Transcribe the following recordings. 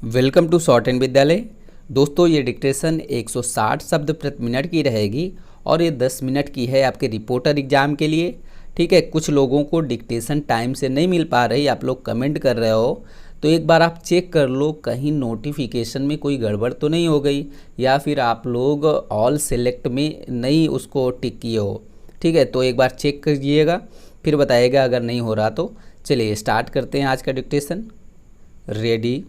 Welcome to short and विद्यालय। दोस्तों, ये डिक्टेशन 160 शब्द प्रति मिनट की रहेगी और ये 10 मिनट की है आपके रिपोर्टर एग्ज़ाम के लिए। ठीक है, कुछ लोगों को डिक्टेशन टाइम से नहीं मिल पा रही, आप लोग कमेंट कर रहे हो, तो एक बार आप चेक कर लो कहीं नोटिफिकेशन में कोई गड़बड़ तो नहीं हो गई या फिर आप लोग ऑल सेलेक्ट में नहीं उसको टिक किए हो। ठीक है, तो एक बार चेक करिएगा फिर बताइएगा अगर नहीं हो रहा तो। चलिए स्टार्ट करते हैं आज का डिक्टेशन। Ready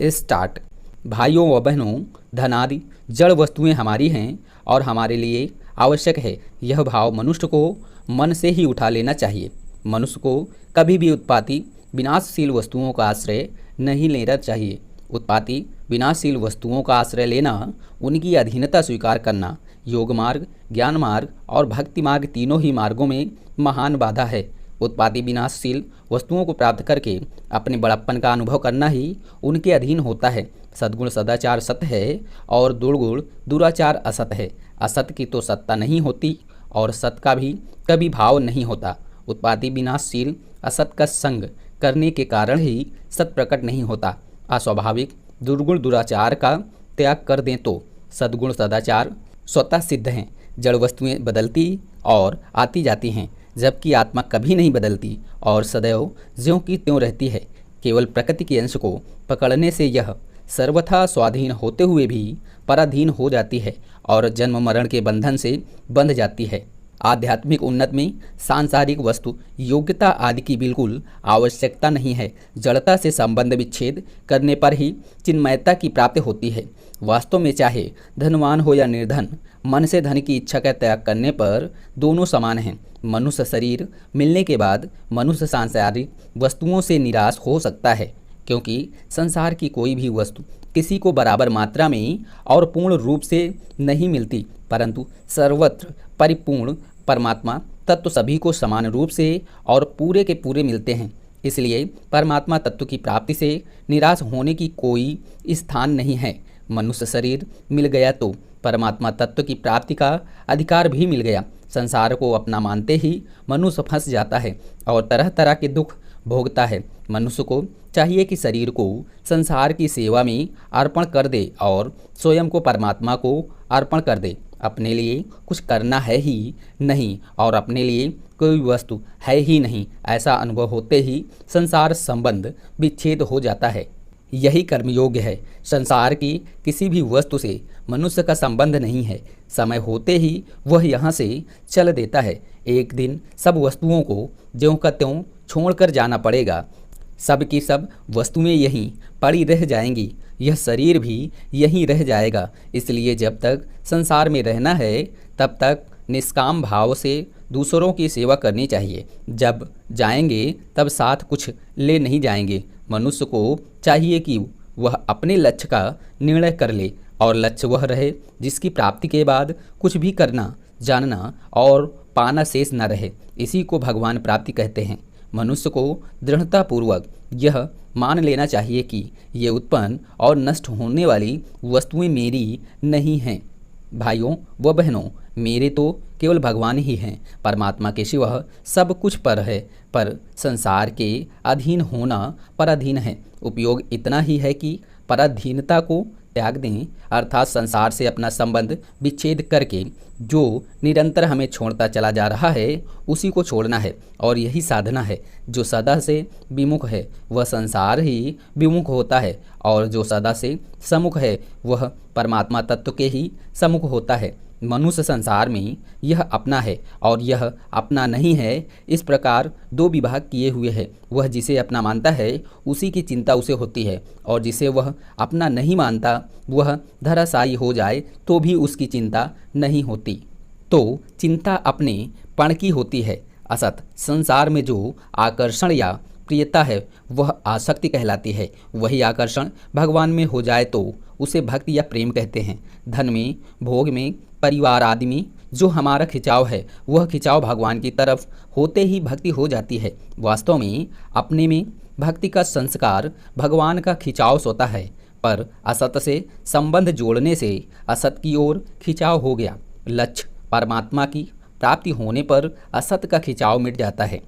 start. भाइयों व बहनों, धन आदि जड़ वस्तुएं हमारी हैं और हमारे लिए आवश्यक है। यह भाव मनुष्य को मन से ही उठा लेना चाहिए। मनुष्य को कभी भी उत्पाती विनाशशील वस्तुओं का आश्रय नहीं लेना चाहिए। उत्पाती विनाशशील वस्तुओं का आश्रय लेना, उनकी अधीनता स्वीकार करना, योग मार्ग, ज्ञान मार्ग और भक्ति मार्ग तीनों ही मार्गों में महान बाधा है। उत्पाती विनाशशील वस्तुओं को प्राप्त करके अपने बड़प्पन का अनुभव करना ही उनके अधीन होता है। सद्गुण सदाचार सत्य है और दुर्गुण दुराचार असत है। असत की तो सत्ता नहीं होती और सत का भी कभी भाव नहीं होता। उत्पाती विनाशशील असत का संग करने के कारण ही सत प्रकट नहीं होता। अस्वाभाविक दुर्गुण दुराचार का त्याग कर दें तो सद्गुण सदाचार स्वतः सिद्ध हैं। जड़ वस्तुएं बदलती और आती जाती हैं, जबकि आत्मा कभी नहीं बदलती और सदैव ज्यों की त्यों रहती है। केवल प्रकृति के अंश को पकड़ने से यह सर्वथा स्वाधीन होते हुए भी पराधीन हो जाती है और जन्म मरण के बंधन से बंध जाती है। आध्यात्मिक उन्नति में सांसारिक वस्तु योग्यता आदि की बिल्कुल आवश्यकता नहीं है। जड़ता से संबंध विच्छेद करने पर ही चिन्मयता की प्राप्ति होती है। वास्तव में चाहे धनवान हो या निर्धन, मन से धन की इच्छा का त्याग करने पर दोनों समान हैं। मनुष्य शरीर मिलने के बाद मनुष्य सांसारिक वस्तुओं से निराश हो सकता है, क्योंकि संसार की कोई भी वस्तु किसी को बराबर मात्रा में और पूर्ण रूप से नहीं मिलती, परंतु सर्वत्र परिपूर्ण परमात्मा तत्व सभी को समान रूप से और पूरे के पूरे मिलते हैं। इसलिए परमात्मा तत्व की प्राप्ति से निराश होने की कोई स्थान नहीं है। मनुष्य शरीर मिल गया तो परमात्मा तत्व की प्राप्ति का अधिकार भी मिल गया। संसार को अपना मानते ही मनुष्य फंस जाता है और तरह तरह के दुख भोगता है। मनुष्य को चाहिए कि शरीर को संसार की सेवा में अर्पण कर दे और स्वयं को परमात्मा को अर्पण कर दे। अपने लिए कुछ करना है ही नहीं और अपने लिए कोई वस्तु है ही नहीं, ऐसा अनुभव होते ही संसार संबंध विच्छेद हो जाता है। यही कर्मयोग्य है। संसार की किसी भी वस्तु से मनुष्य का संबंध नहीं है। समय होते ही वह यहाँ से चल देता है। एक दिन सब वस्तुओं को ज्यों का त्यों छोड़कर जाना पड़ेगा। सब की सब वस्तुएं यहीं पड़ी रह जाएंगी, यह शरीर भी यहीं रह जाएगा। इसलिए जब तक संसार में रहना है तब तक निष्काम भाव से दूसरों की सेवा करनी चाहिए। जब जाएंगे तब साथ कुछ ले नहीं जाएंगे। मनुष्य को चाहिए कि वह अपने लक्ष्य का निर्णय कर ले और लक्ष्य वह रहे जिसकी प्राप्ति के बाद कुछ भी करना, जानना और पाना शेष न रहे। इसी को भगवान प्राप्ति कहते हैं। मनुष्य को दृढ़तापूर्वक यह मान लेना चाहिए कि ये उत्पन्न और नष्ट होने वाली वस्तुएं मेरी नहीं हैं। भाइयों व बहनों, मेरे तो केवल भगवान ही हैं। परमात्मा के सिवा सब कुछ पर है, पर संसार के अधीन होना पराधीन है। उपयोग इतना ही है कि पराधीनता को त्याग दें, अर्थात संसार से अपना संबंध विच्छेद करके जो निरंतर हमें छोड़ता चला जा रहा है उसी को छोड़ना है। और यही साधना है। जो सदा से विमुख है वह संसार ही विमुख होता है और जो सदा से सम्मुख है वह परमात्मा तत्व के ही सम्मुख होता है। मनुष्य संसार में यह अपना है और यह अपना नहीं है, इस प्रकार दो विभाग किए हुए है। वह जिसे अपना मानता है उसी की चिंता उसे होती है और जिसे वह अपना नहीं मानता वह धराशायी हो जाए तो भी उसकी चिंता नहीं होती। तो चिंता अपने पण की होती है। असत संसार में जो आकर्षण या प्रियता है वह आसक्ति कहलाती है। वही आकर्षण भगवान में हो जाए तो उसे भक्ति या प्रेम कहते हैं। धन में, भोग में, परिवार आदि में जो हमारा खिंचाव है वह खिंचाव भगवान की तरफ होते ही भक्ति हो जाती है। वास्तव में अपने में भक्ति का संस्कार भगवान का खिंचाव स्वतः है, पर असत से संबंध जोड़ने से असत की ओर खिंचाव हो गया। लक्ष्य परमात्मा की प्राप्ति होने पर असत का खिंचाव मिट जाता है।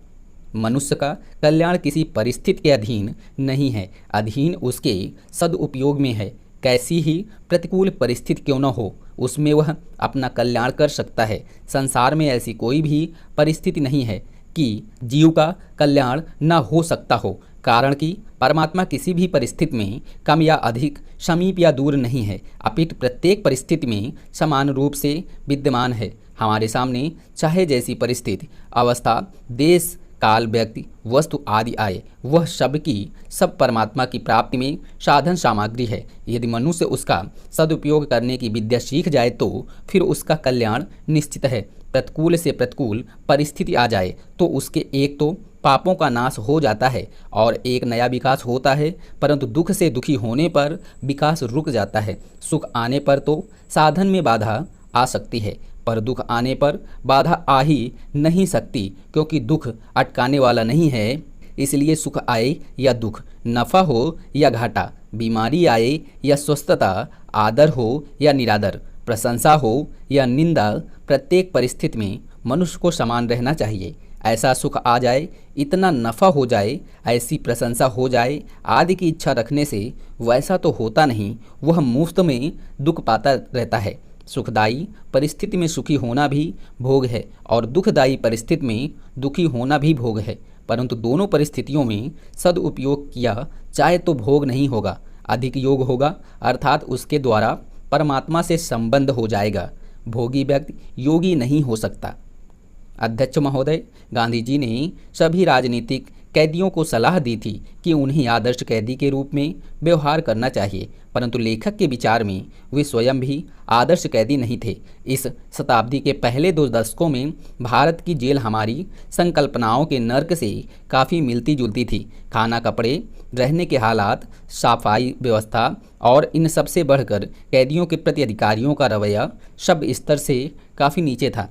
मनुष्य का कल्याण किसी परिस्थिति के अधीन नहीं है, अधीन उसके सदुपयोग में है। कैसी ही प्रतिकूल परिस्थिति क्यों न हो, उसमें वह अपना कल्याण कर सकता है। संसार में ऐसी कोई भी परिस्थिति नहीं है कि जीव का कल्याण न हो सकता हो, कारण कि परमात्मा किसी भी परिस्थिति में कम या अधिक, समीप या दूर नहीं है, अपितु प्रत्येक परिस्थिति में समान रूप से विद्यमान है। हमारे सामने चाहे जैसी परिस्थिति, अवस्था, देश, काल, व्यक्ति, वस्तु आदि आए, वह सब की सब परमात्मा की प्राप्ति में साधन सामग्री है। यदि मनुष्य उसका सदुपयोग करने की विद्या सीख जाए तो फिर उसका कल्याण निश्चित है। प्रतिकूल से प्रतिकूल परिस्थिति आ जाए तो उसके एक तो पापों का नाश हो जाता है और एक नया विकास होता है, परंतु दुख से दुखी होने पर विकास रुक जाता है। सुख आने पर तो साधन में बाधा आ सकती है, पर दुख आने पर बाधा आ ही नहीं सकती, क्योंकि दुख अटकाने वाला नहीं है। इसलिए सुख आए या दुख, नफ़ा हो या घाटा, बीमारी आए या स्वस्थता, आदर हो या निरादर, प्रशंसा हो या निंदा, प्रत्येक परिस्थिति में मनुष्य को समान रहना चाहिए। ऐसा सुख आ जाए, इतना नफ़ा हो जाए, ऐसी प्रशंसा हो जाए आदि की इच्छा रखने से वैसा तो होता नहीं, वह मुफ्त में दुख पाता रहता है। सुखदायी परिस्थिति में सुखी होना भी भोग है और दुखदायी परिस्थिति में दुखी होना भी भोग है, परंतु दोनों परिस्थितियों में सदुपयोग किया चाहे तो भोग नहीं होगा, अधिक योग होगा, अर्थात उसके द्वारा परमात्मा से संबंध हो जाएगा। भोगी व्यक्ति योगी नहीं हो सकता। अध्यक्ष महोदय, गांधी जी ने सभी राजनीतिक कैदियों को सलाह दी थी कि उन्हें आदर्श कैदी के रूप में व्यवहार करना चाहिए, परंतु लेखक के विचार में वे स्वयं भी आदर्श कैदी नहीं थे। इस शताब्दी के पहले 2 दशकों में भारत की जेल हमारी संकल्पनाओं के नर्क से काफ़ी मिलती जुलती थी। खाना, कपड़े, रहने के हालात, सफाई व्यवस्था और इन सब से बढ़कर कैदियों के प्रति अधिकारियों का रवैया सब स्तर से काफ़ी नीचे था।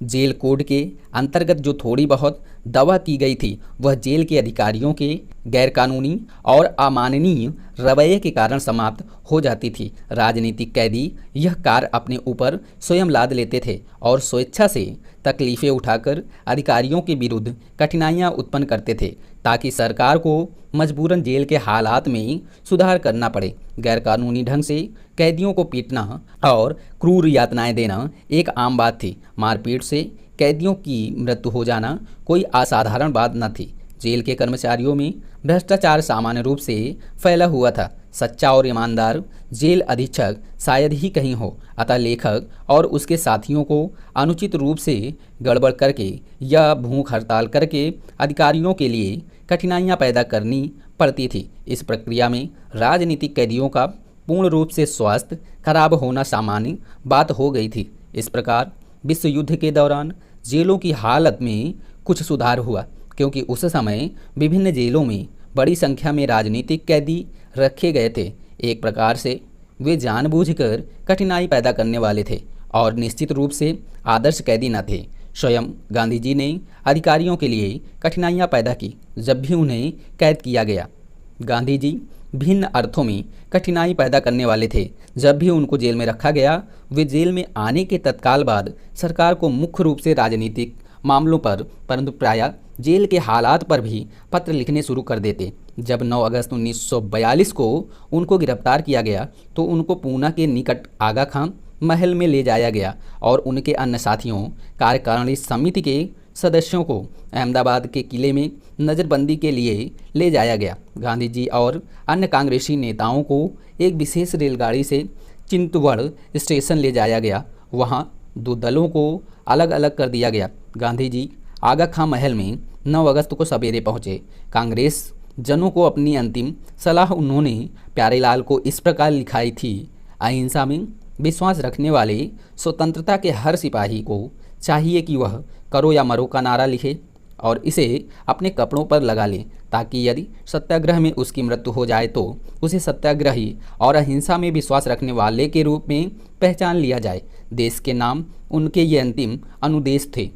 जेल कोड के अंतर्गत जो थोड़ी बहुत दवा की गई थी, वह जेल के अधिकारियों के गैरकानूनी और अमाननीय रवैये के कारण समाप्त हो जाती थी। राजनीतिक कैदी यह कार्य अपने ऊपर स्वयं लाद लेते थे और स्वेच्छा से तकलीफ़ें उठाकर अधिकारियों के विरुद्ध कठिनाइयाँ उत्पन्न करते थे, ताकि सरकार को मजबूरन जेल के हालात में सुधार करना पड़े। गैरकानूनी ढंग से कैदियों को पीटना और क्रूर यातनाएं देना एक आम बात थी। मारपीट से कैदियों की मृत्यु हो जाना कोई असाधारण बात न थी। जेल के कर्मचारियों में भ्रष्टाचार सामान्य रूप से फैला हुआ था। सच्चा और ईमानदार जेल अधीक्षक शायद ही कहीं हो, अतः लेखक और उसके साथियों को अनुचित रूप से गड़बड़ करके या भूख हड़ताल करके अधिकारियों के लिए कठिनाइयां पैदा करनी पड़ती थी। इस प्रक्रिया में राजनीतिक कैदियों का पूर्ण रूप से स्वास्थ्य खराब होना सामान्य बात हो गई थी। इस प्रकार विश्व युद्ध के दौरान जेलों की हालत में कुछ सुधार हुआ, क्योंकि उस समय विभिन्न जेलों में बड़ी संख्या में राजनीतिक कैदी रखे गए थे। एक प्रकार से वे जानबूझकर कठिनाई पैदा करने वाले थे और निश्चित रूप से आदर्श कैदी न थे। स्वयं गांधी जी ने अधिकारियों के लिए कठिनाइयां पैदा की जब भी उन्हें कैद किया गया। गांधी जी भिन्न अर्थों में कठिनाई पैदा करने वाले थे। जब भी उनको जेल में रखा गया, वे जेल में आने के तत्काल बाद सरकार को मुख्य रूप से राजनीतिक मामलों पर, परंतु प्रायः जेल के हालात पर भी पत्र लिखने शुरू कर देते। जब 9 अगस्त 1942 को उनको गिरफ्तार किया गया तो उनको पूना के निकट आगा खां महल में ले जाया गया और उनके अन्य साथियों, कार्यकारिणी समिति के सदस्यों को अहमदाबाद के किले में नज़रबंदी के लिए ले जाया गया। गांधी जी और अन्य कांग्रेसी नेताओं को एक विशेष रेलगाड़ी से चिंतवड़ स्टेशन ले जाया गया। वहां 2 दलों को अलग अलग कर दिया गया। गांधी जी आगा खां महल में 9 अगस्त को सवेरे पहुंचे। कांग्रेस जनों को अपनी अंतिम सलाह उन्होंने प्यारेलाल को इस प्रकार लिखाई थी: अहिंसा में विश्वास रखने वाले स्वतंत्रता के हर सिपाही को चाहिए कि वह करो या मरो का नारा लिखे और इसे अपने कपड़ों पर लगा ले, ताकि यदि सत्याग्रह में उसकी मृत्यु हो जाए तो उसे सत्याग्रही और अहिंसा में विश्वास रखने वाले के रूप में पहचान लिया जाए। देश के नाम उनके ये अंतिम अनुदेश थे।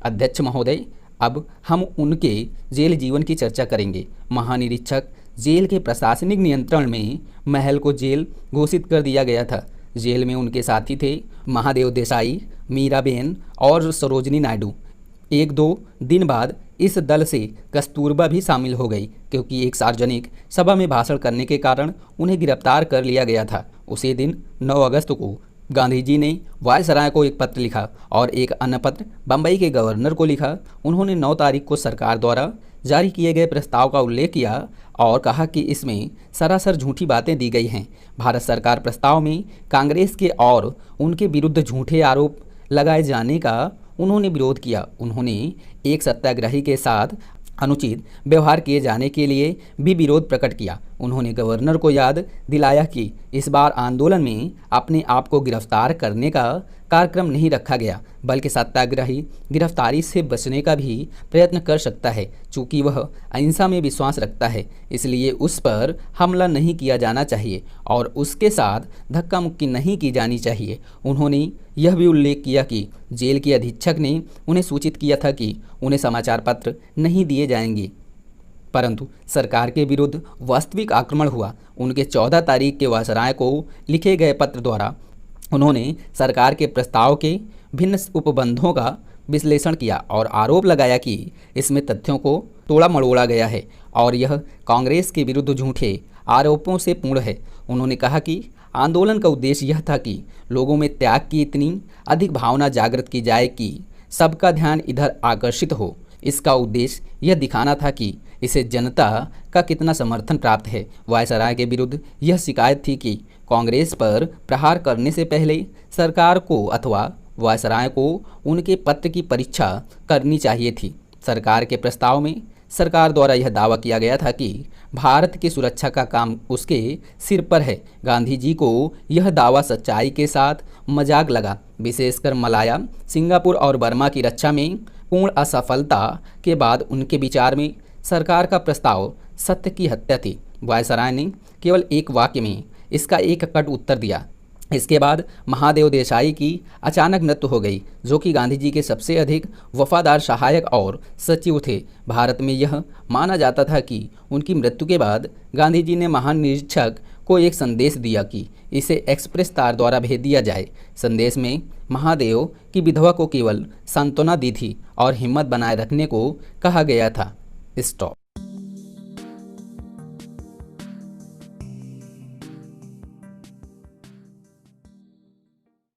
अध्यक्ष महोदय, अब हम उनके जेल जीवन की चर्चा करेंगे। महानिरीक्षक जेल के प्रशासनिक नियंत्रण में महल को जेल घोषित कर दिया गया था। जेल में उनके साथी थे महादेव देसाई, मीराबेन और सरोजनी नायडू। एक दो दिन बाद इस दल से कस्तूरबा भी शामिल हो गई, क्योंकि एक सार्वजनिक सभा में भाषण करने के कारण उन्हें गिरफ्तार कर लिया गया था। उसी दिन 9 अगस्त को गांधी जी ने वायसराय को एक पत्र लिखा और एक अन्य पत्र बम्बई के गवर्नर को लिखा। उन्होंने 9 तारीख को सरकार द्वारा जारी किए गए प्रस्ताव का उल्लेख किया और कहा कि इसमें सरासर झूठी बातें दी गई हैं। भारत सरकार प्रस्ताव में कांग्रेस के और उनके विरुद्ध झूठे आरोप लगाए जाने का उन्होंने विरोध किया। उन्होंने एक सत्याग्रही के साथ अनुचित व्यवहार किए जाने के लिए भी विरोध प्रकट किया। उन्होंने गवर्नर को याद दिलाया कि इस बार आंदोलन में अपने आप को गिरफ्तार करने का कार्यक्रम नहीं रखा गया, बल्कि सत्याग्रही गिरफ्तारी से बचने का भी प्रयत्न कर सकता है। चूँकि वह अहिंसा में विश्वास रखता है, इसलिए उस पर हमला नहीं किया जाना चाहिए और उसके साथ धक्का मुक्की नहीं की जानी चाहिए। उन्होंने यह भी उल्लेख किया कि जेल के अधीक्षक ने उन्हें सूचित किया था कि उन्हें समाचार पत्र नहीं दिए जाएंगे, परंतु सरकार के विरुद्ध वास्तविक आक्रमण हुआ। उनके 14 तारीख के वायसराय को लिखे गए पत्र द्वारा उन्होंने सरकार के प्रस्ताव के भिन्न उपबंधों का विश्लेषण किया और आरोप लगाया कि इसमें तथ्यों को तोड़ा मड़ोड़ा गया है और यह कांग्रेस के विरुद्ध झूठे आरोपों से पूर्ण है। उन्होंने कहा कि आंदोलन का उद्देश्य यह था कि लोगों में त्याग की इतनी अधिक भावना जागृत की जाए कि सबका ध्यान इधर आकर्षित हो। इसका उद्देश्य यह दिखाना था कि इसे जनता का कितना समर्थन प्राप्त है। वायसराय के विरुद्ध यह शिकायत थी कि कांग्रेस पर प्रहार करने से पहले सरकार को अथवा वायसराय को उनके पत्र की परीक्षा करनी चाहिए थी। सरकार के प्रस्ताव में सरकार द्वारा यह दावा किया गया था कि भारत की सुरक्षा का काम उसके सिर पर है। गांधी जी को यह दावा सच्चाई के साथ मजाक लगा। विशेषकर मलाया, सिंगापुर और बर्मा की रक्षा में पूर्ण असफलता के बाद उनके विचार में सरकार का प्रस्ताव सत्य की हत्या थी। वायसराय ने केवल एक वाक्य में इसका एक कट उत्तर दिया। इसके बाद महादेव देसाई की अचानक मृत्यु हो गई, जो कि गांधी जी के सबसे अधिक वफादार सहायक और सचिव थे। भारत में यह माना जाता था कि उनकी मृत्यु के बाद गांधी जी ने महानिरीक्षक को एक संदेश दिया कि इसे एक्सप्रेस तार द्वारा भेज दिया जाए। संदेश में महादेव की विधवा को केवल सांत्वना दी थी और हिम्मत बनाए रखने को कहा गया था। स्टॉप।